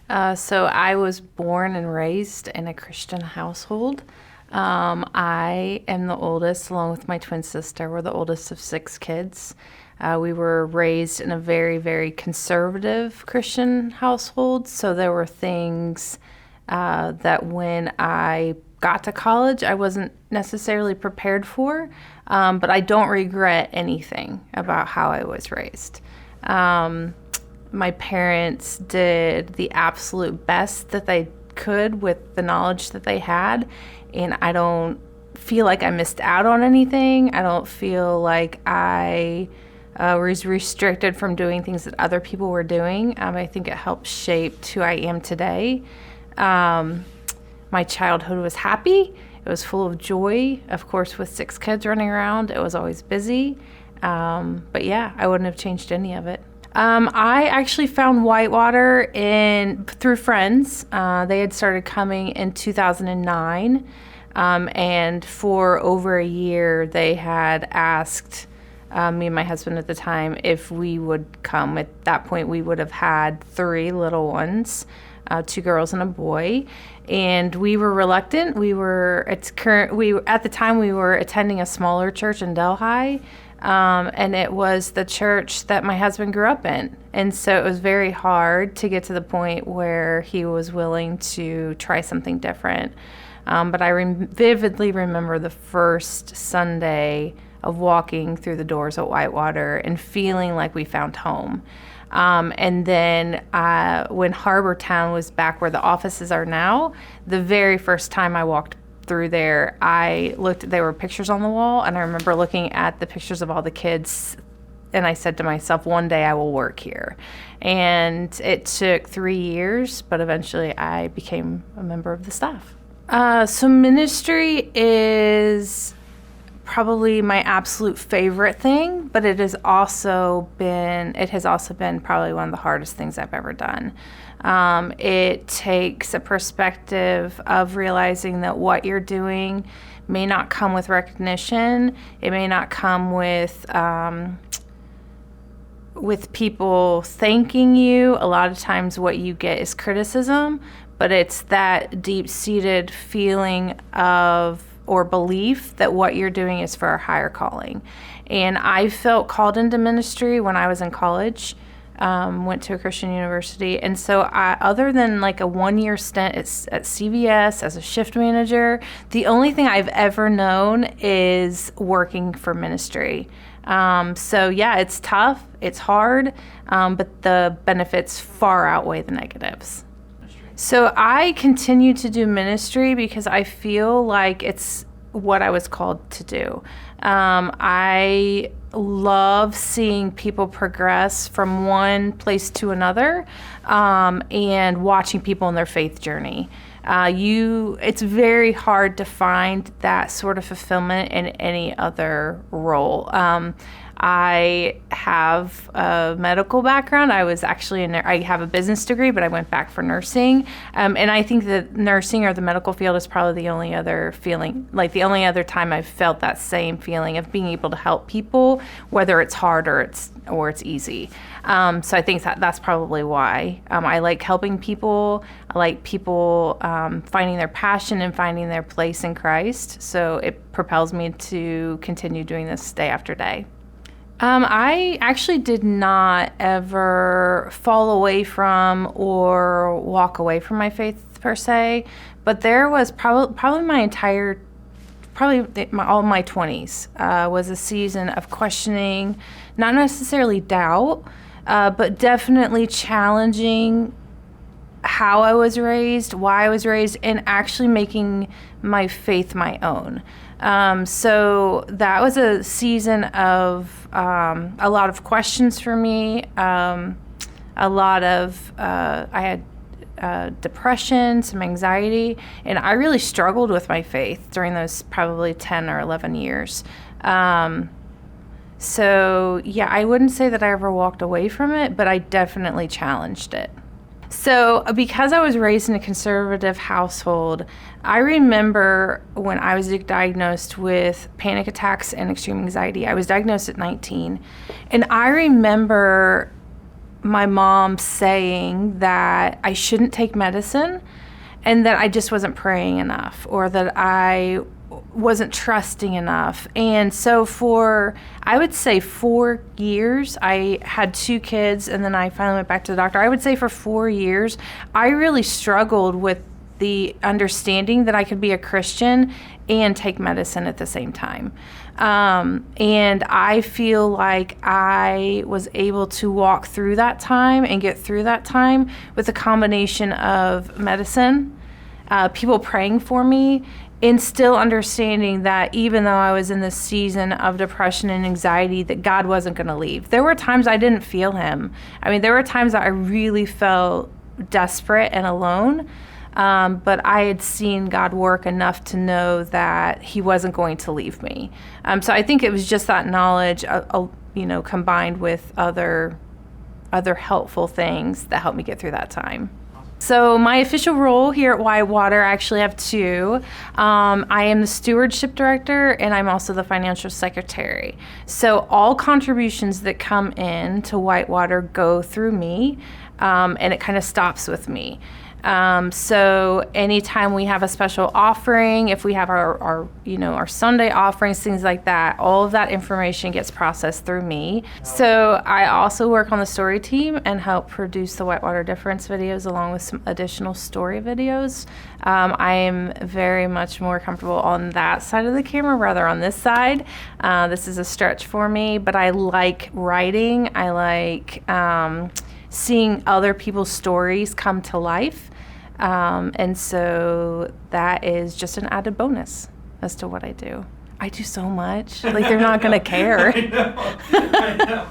So I was born and raised in a Christian household. I am the oldest, along with my twin sister. We're the oldest of 6 kids. We were raised in a very, very conservative Christian household. So there were things that when I got to college, I wasn't necessarily prepared for, but I don't regret anything about how I was raised. My parents did the absolute best that they could with the knowledge that they had, and I don't feel like I missed out on anything. I don't feel like I was restricted from doing things that other people were doing. I think it helped shape who I am today. My childhood was happy. It was full of joy. Of course, with 6 kids running around, it was always busy. But yeah, I wouldn't have changed any of it. I actually found Whitewater through friends. They had started coming in 2009, and for over a year, they had asked me and my husband at the time if we would come. At that point, we would have had 3 little ones, 2 girls and a boy, and we were reluctant. At the time we were attending a smaller church in Delhi. And it was the church that my husband grew up in. And so it was very hard to get to the point where he was willing to try something different. But I vividly remember the first Sunday of walking through the doors at Whitewater and feeling like we found home. And then when Harbor Town was back where the offices are now, the very first time I walked through there, there were pictures on the wall, and I remember looking at the pictures of all the kids, and I said to myself, one day I will work here. And it took 3 years, but eventually I became a member of the staff. So ministry is probably my absolute favorite thing, but it has also been probably one of the hardest things I've ever done. It takes a perspective of realizing that what you're doing may not come with recognition. It may not come with people thanking you. A lot of times what you get is criticism, but it's that deep-seated feeling of or belief that what you're doing is for a higher calling. And I felt called into ministry when I was in college. Went to a Christian university, and so other than like a 1-year stint at CVS as a shift manager, the only thing I've ever known is working for ministry. So yeah, it's tough, it's hard, but the benefits far outweigh the negatives. So I continue to do ministry because I feel like it's what I was called to do. I love seeing people progress from one place to another, and watching people in their faith journey. It's very hard to find that sort of fulfillment in any other role. I have a medical background. I was actually I have a business degree, but I went back for nursing. And I think that nursing or the medical field is probably the only other feeling, like the only other time I've felt that same feeling of being able to help people, whether it's hard or it's easy. So I think that's probably why. I like helping people. I like people finding their passion and finding their place in Christ. So it propels me to continue doing this day after day. I actually did not ever fall away from or walk away from my faith per se, but there was probably all my 20s was a season of questioning, not necessarily doubt, but definitely challenging how I was raised, why I was raised, and actually making my faith my own. So that was a season of a lot of questions for me. I had depression, some anxiety, and I really struggled with my faith during those probably 10 or 11 years. So yeah, I wouldn't say that I ever walked away from it, but I definitely challenged it. So because I was raised in a conservative household, I remember when I was diagnosed with panic attacks and extreme anxiety. I was diagnosed at 19. And I remember my mom saying that I shouldn't take medicine and that I just wasn't praying enough, or that I wasn't trusting enough. And so for, I would say 4 years, I had 2 kids, and then I finally went back to the doctor. I would say for 4 years, I really struggled with the understanding that I could be a Christian and take medicine at the same time. And I feel like I was able to walk through that time and get through that time with a combination of medicine, people praying for me, and still understanding that even though I was in this season of depression and anxiety, that God wasn't going to leave. There were times I didn't feel him. I mean, there were times that I really felt desperate and alone. But I had seen God work enough to know that he wasn't going to leave me. So I think it was just that knowledge, combined with other helpful things that helped me get through that time. So my official role here at Whitewater, I actually have 2. I am the stewardship director, and I'm also the financial secretary. So all contributions that come in to Whitewater go through me, and it kind of stops with me. So anytime we have a special offering, if we have our Sunday offerings, things like that, all of that information gets processed through me. So I also work on the story team and help produce the Whitewater Difference videos along with some additional story videos. I am very much more comfortable on that side of the camera rather on this side. This is a stretch for me, but I like writing. I like seeing other people's stories come to life. And so that is just an added bonus as to what I do. I do so much. Like, they're not going to care. I know.